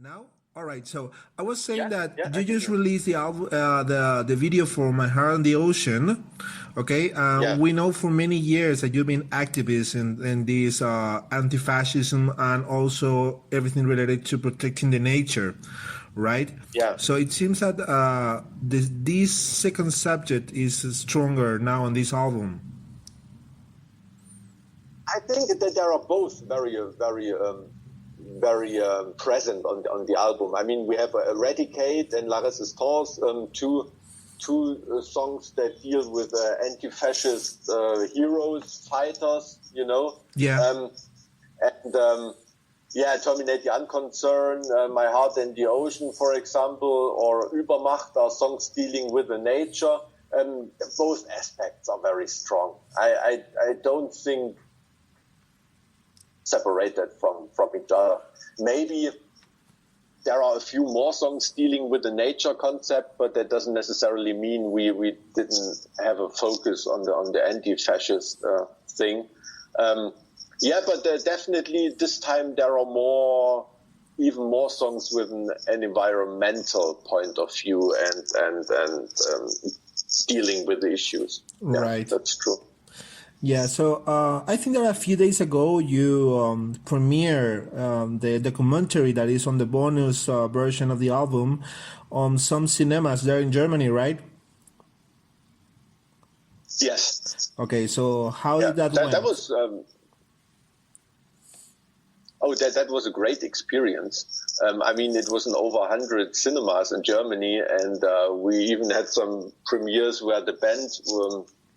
Now, all right. So I was saying Yeah, that yeah, I you can just hear. released the album, the video for "My Heart on the Ocean." Okay, Yeah, we know for many years that you've been activist in this anti-fascism and also everything related to protecting the nature, right? yeah. So it seems that this second subject is stronger now on this album. I think that there are both very present on the album. I mean, we have Eradicate and La Resistance, two songs that deal with anti-fascist heroes, fighters, you know. Yeah. And yeah, Terminate the Unconcern, My Heart in the Ocean, for example, or Übermacht are songs dealing with the nature. Both aspects are very strong. I don't think separated from each other. Maybe there are a few more songs dealing with the nature concept, but that doesn't necessarily mean we didn't have a focus on the anti-fascist thing. Yeah, but definitely this time there are even more songs with an environmental point of view and dealing with the issues. Yeah, Right. that's true. Yeah, so I think that a few days ago you premiere the documentary that is on the bonus version of the album on some cinemas there in Germany, right? Yes. Okay, so how Yeah, did that that went? was that was a great experience. I mean, it was in over 100 cinemas in Germany, and we even had some premieres where the band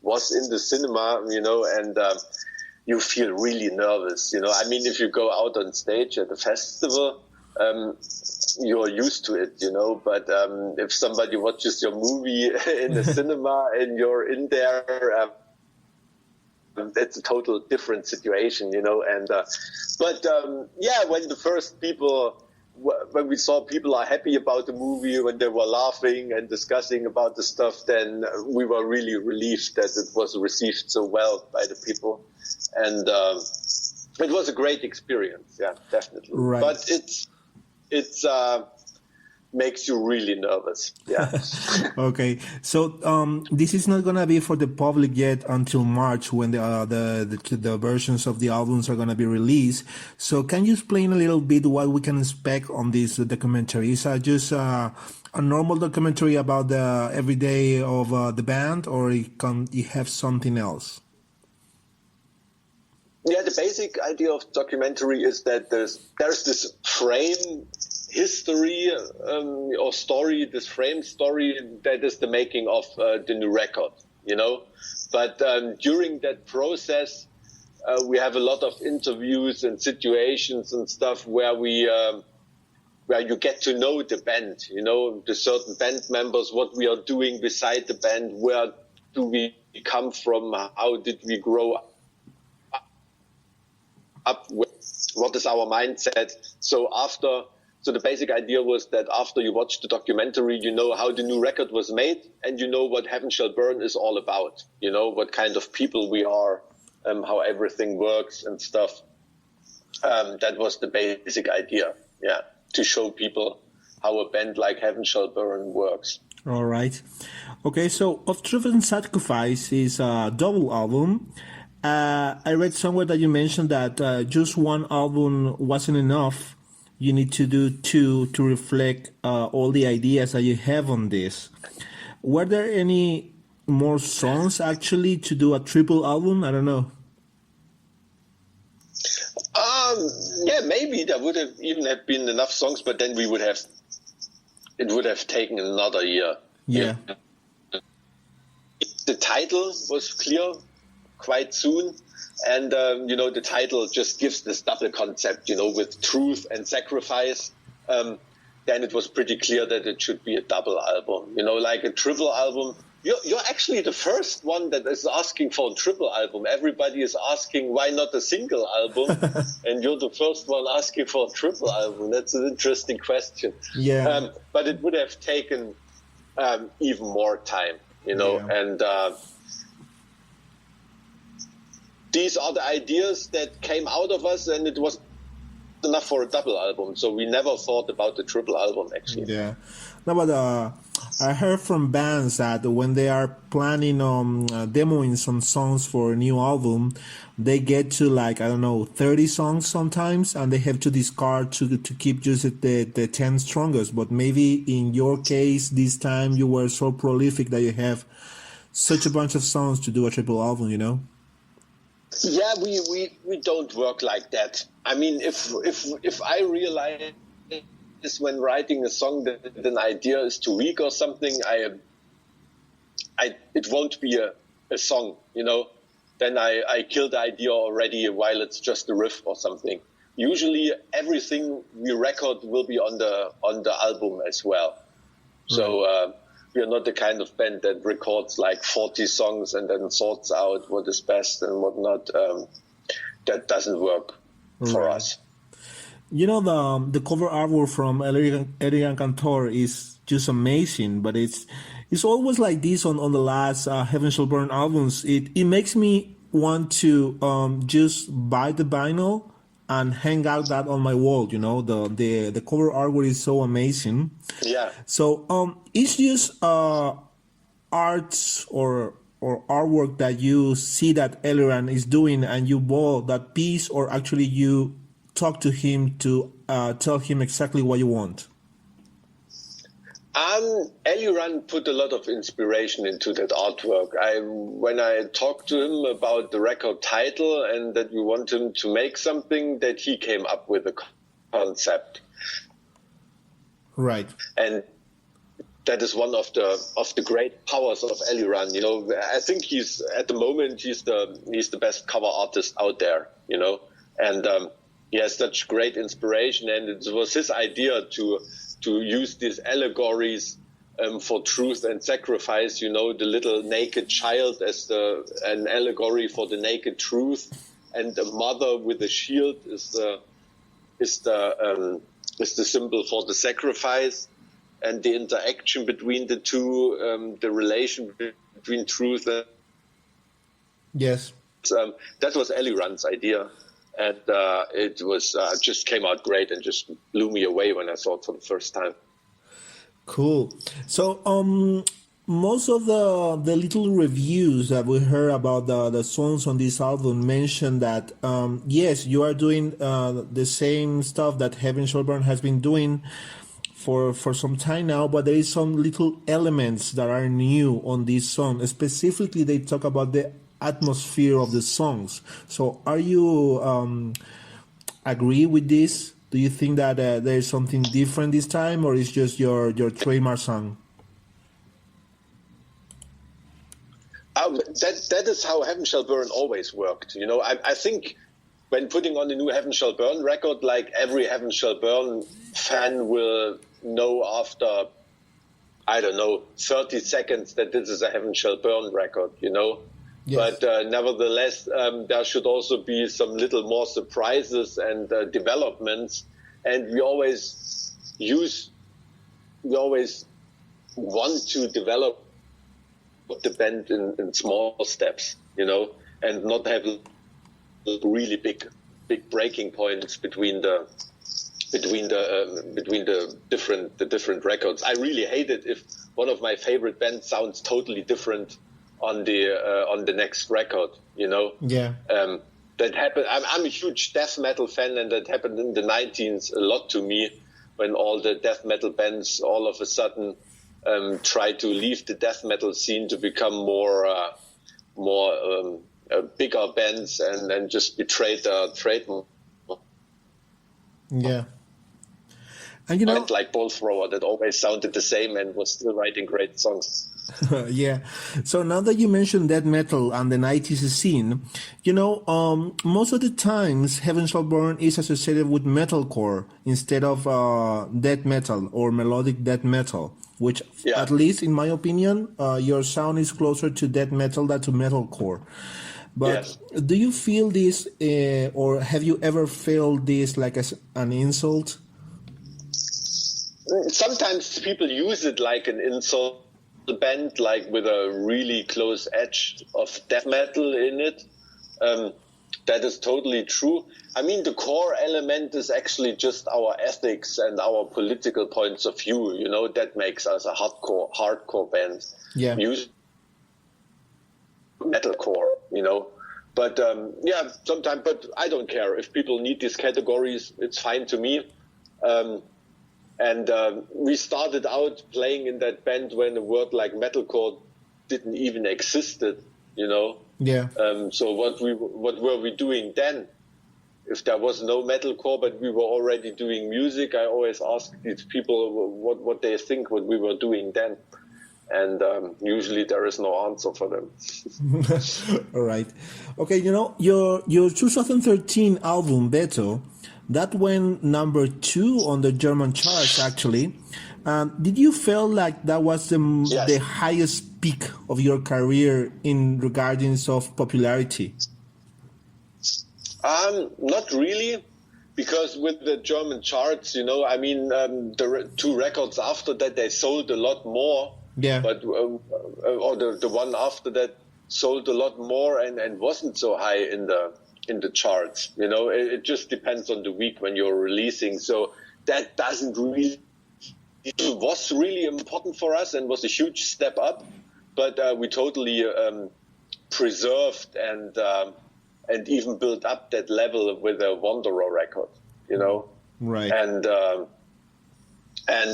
was in the cinema, you know, and you feel really nervous, you know. I mean, if you go out on stage at a festival, you're used to it, you know, but if somebody watches your movie in the cinema and you're in there, it's a total different situation, you know. And but yeah, when the first people, when we saw people are happy about the movie, when they were laughing and discussing about the stuff, then we were really relieved that it was received so well by the people, and it was a great experience. Yeah, definitely. Right. But it's makes you really nervous. Yeah. Okay, so this is not gonna be for the public yet until March when the versions of the albums are gonna be released. So can you explain a little bit what we can expect on this documentary? Is it just a normal documentary about the everyday of the band, or it have something else? Yeah, the basic idea of documentary is that there's this frame history or story, this frame story that is the making of the new record, you know. But during that process, we have a lot of interviews and situations and stuff where where you get to know the band, you know, the certain band members, what we are doing beside the band, where do we come from, how did we grow up, what is our mindset. So the basic idea was that after you watch the documentary, you know how the new record was made, and you know what Heaven Shall Burn is all about, you know, what kind of people we are, how everything works and stuff. That was the basic idea, yeah, to show people how a band like Heaven Shall Burn works. All right. Okay, so Of Truth and Sacrifice is a double album. I read somewhere that you mentioned that just one album wasn't enough. You need to do two to reflect all the ideas that you have on this. Were there any more songs actually to do a triple album? I don't know. Yeah, maybe there would have even have been enough songs, but then it would have taken another year. Yeah. The title was clear quite soon, and you know, the title just gives this double concept, you know, with truth and sacrifice. Then it was pretty clear that it should be a double album, you know, like a triple album. You're actually the first one that is asking for a triple album. Everybody is asking why not a single album, and you're the first one asking for a triple album. That's an interesting question. Yeah. But it would have taken even more time, you know, Yeah. and these are the ideas that came out of us, and it was enough for a double album. So we never thought about the triple album, actually. Yeah. No, but I heard from bands that when they are planning on demoing some songs for a new album, they get to like, I don't know, 30 songs sometimes, and they have to discard to keep just the 10 strongest. But maybe in your case, this time you were so prolific that you have such a bunch of songs to do a triple album, you know? Yeah, we don't work like that. I mean, if I realize when writing a song that an idea is too weak or something, it won't be a song, you know. Then I kill the idea already while it's just a riff or something. Usually everything we record will be on the album as well. Right. So we are not the kind of band that records like 40 songs and then sorts out what is best and what not. That doesn't work for us. You know, the cover artwork from Elegant Cantor is just amazing, but it's always like this on the last Heaven Shall Burn albums. It makes me want to just buy the vinyl and hang out that on my wall. You know, the cover artwork is so amazing. Yeah. So it's just art or artwork that you see that Eliran is doing, and you bought that piece, or actually you talk to him to tell him exactly what you want? Eliran put a lot of inspiration into that artwork. When I talked to him about the record title and that we want him to make something, that he came up with a concept. Right. And that is one of the great powers of Eliran. You know, I think he's at the moment he's the best cover artist out there. You know, and he has such great inspiration, and it was his idea to use these allegories for truth and sacrifice. You know, the little naked child as an allegory for the naked truth, and the mother with the shield is the symbol for the sacrifice, and the interaction between the two, the relation between truth and yes, that was Eliran's idea. And it was just came out great and just blew me away when I saw it for the first time. Cool. So most of the little reviews that we heard about the songs on this album mention that yes, you are doing the same stuff that Heaven Shall Burn has been doing for some time now, but there is some little elements that are new on this song. Specifically, they talk about the atmosphere of the songs. So are you agree with this? Do you think that there is something different this time, or is just your trademark song? That is how Heaven Shall Burn always worked. You know, I think when putting on the new Heaven Shall Burn record, like every Heaven Shall Burn fan will know after, I don't know, 30 seconds that this is a Heaven Shall Burn record, you know? Yes. But nevertheless, there should also be some little more surprises and developments. And we always want to develop the band in small steps, you know, and not have really big breaking points between the different records. I really hate it if one of my favorite bands sounds totally different on the next record, you know. Yeah. That happened. I'm a huge death metal fan, and that happened in the 90s a lot to me, when all the death metal bands all of a sudden tried to leave the death metal scene to become more bigger bands and just betrayed their trademark. Yeah. And you know, like Ball Thrower, that always sounded the same and was still writing great songs. Yeah. So now that you mentioned death metal and the 90s scene, you know, most of the times Heaven Shall Burn is associated with metalcore instead of death metal or melodic death metal, which, yeah, at least in my opinion, your sound is closer to death metal than to metalcore. But yes, do you feel this, or have you ever felt this like as an insult? Sometimes people use it like an insult. The band, like with a really close edge of death metal in it. That is totally true. I mean, the core element is actually just our ethics and our political points of view. You know, that makes us a hardcore band. Yeah. Music, metalcore, you know. But yeah, sometimes. But I don't care if people need these categories. It's fine to me. And we started out playing in that band when a word like metalcore didn't even existed, you know. Yeah. So what were we doing then? If there was no metalcore, but we were already doing music, I always ask these people what they think what we were doing then, and usually there is no answer for them. All right. Okay, you know, your 2013 album Beto, that went number 2 on the German charts actually. Did you feel like that was the highest peak of your career in regardings of popularity? Not really, because with the German charts, you know, I mean, the 2 records after that, they sold a lot more. Yeah. But or the one after that sold a lot more and wasn't so high in the charts. You know, it just depends on the week when you're releasing. So that doesn't really. It was really important for us and was a huge step up, but we totally preserved and even built up that level with a Wanderer record, you know. Right. And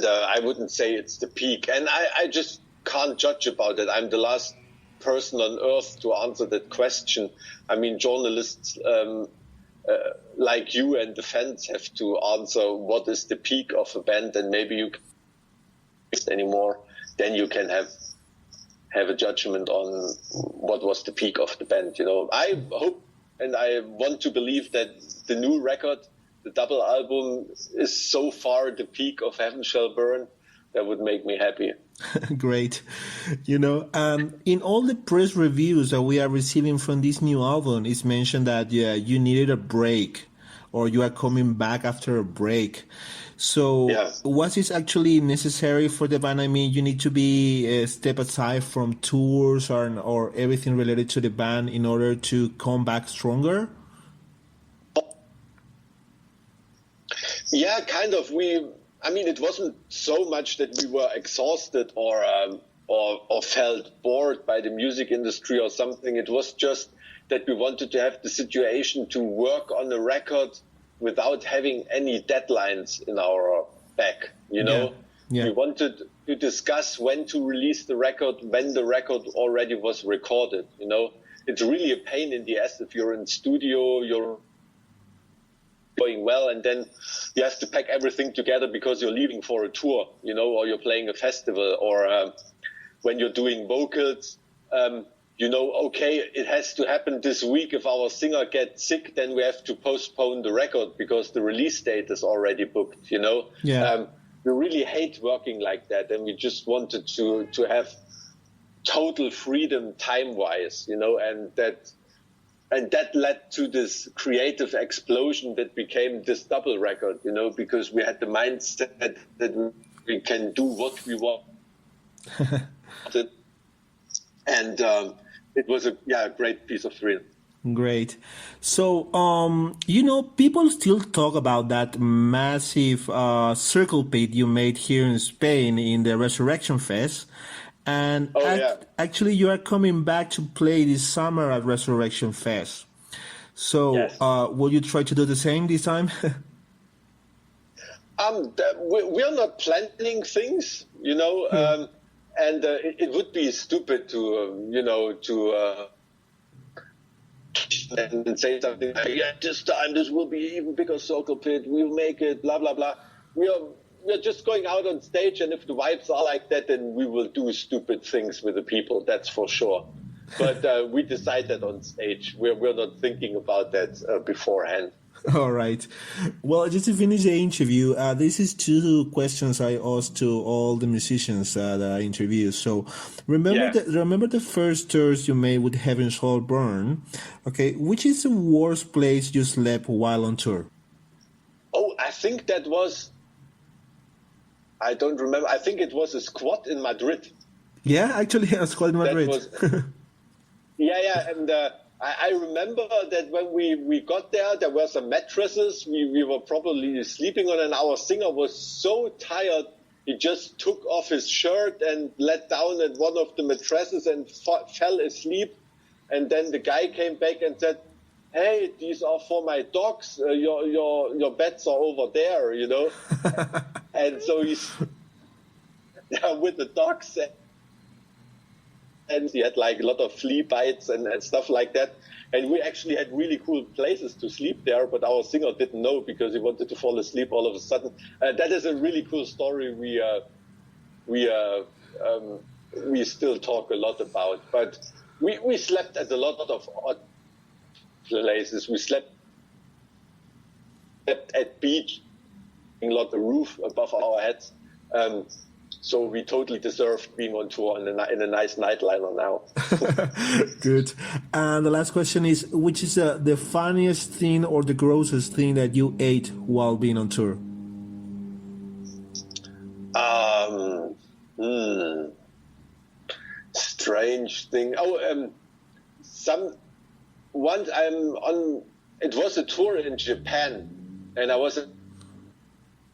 I wouldn't say it's the peak, and I just can't judge about it. I'm the last person on earth to answer that question. I mean, journalists like you and the fans have to answer what is the peak of a band, and maybe you can't anymore. Then you can have a judgment on what was the peak of the band. You know, I hope and I want to believe that the new record, the double album, is so far the peak of Heaven Shall Burn. That would make me happy. Great. You know, in all the press reviews that we are receiving from this new album, it's mentioned that you needed a break, or you are coming back after a break. So was this actually necessary for the band? I mean, you need to be step aside from tours or everything related to the band in order to come back stronger? Yeah, kind of. I mean, it wasn't so much that we were exhausted or felt bored by the music industry or something. It was just that we wanted to have the situation to work on a record without having any deadlines in our back, you know? Yeah. We wanted to discuss when to release the record, when the record already was recorded, you know? It's really a pain in the ass if you're in studio, you're going well, and then you have to pack everything together because you're leaving for a tour, you know, or you're playing a festival, or when you're doing vocals, you know, okay, it has to happen this week. If our singer gets sick, then we have to postpone the record because the release date is already booked, you know. Yeah. We really hate working like that, and we just wanted to have total freedom time-wise, you know, and that led to this creative explosion that became this double record, you know, because we had the mindset that we can do what we want. And it was a great piece of freedom. Great. So, you know, people still talk about that massive circle pit you made here in Spain in the Resurrection Fest. And actually, you are coming back to play this summer at Resurrection Fest. So, will you try to do the same this time? We're not planning things, you know, and it would be stupid to, you know, to and say something like, yeah, this time this will be even bigger circle pit, we'll make it, blah, blah, blah. We're just going out on stage, and if the vibes are like that, then we will do stupid things with the people, that's for sure. But we decide that on stage. We're not thinking about that beforehand. All right. Well, just to finish the interview, this is 2 questions I asked to all the musicians that I interviewed. So remember the first tours you made with Heaven Shall Burn. Okay, which is the worst place you slept while on tour? Oh, I think that was... I don't remember. I think it was a squat in Madrid. Yeah, actually a squat in Madrid. Yeah, and I remember that when we got there were some mattresses we were probably sleeping on, and our singer was so tired, he just took off his shirt and let down at one of the mattresses and fell asleep. And then the guy came back and said, "Hey, these are for my dogs. Your beds are over there, you know." And so he's with the dogs, and he had like a lot of flea bites and stuff like that. And we actually had really cool places to sleep there, but our singer didn't know because he wanted to fall asleep all of a sudden. That is a really cool story. We still talk a lot about, but we slept at a lot of odd places. We slept at beach, a lot of roof above our heads. So we totally deserved being on tour in a nice nightliner now. Good. And the last question is, which is the funniest thing or the grossest thing that you ate while being on tour? Strange thing. Once it was a tour in Japan, and I was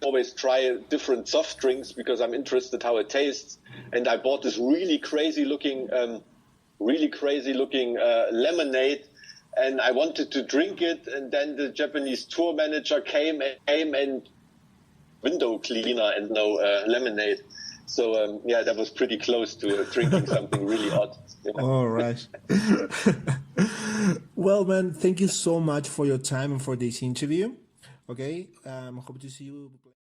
always try different soft drinks because I'm interested how it tastes. And I bought this really crazy looking lemonade, and I wanted to drink it. And then the Japanese tour manager came and window cleaner and no lemonade. So that was pretty close to drinking something really odd. Yeah. All right. Well, man, thank you so much for your time and for this interview. Okay, hope to see you.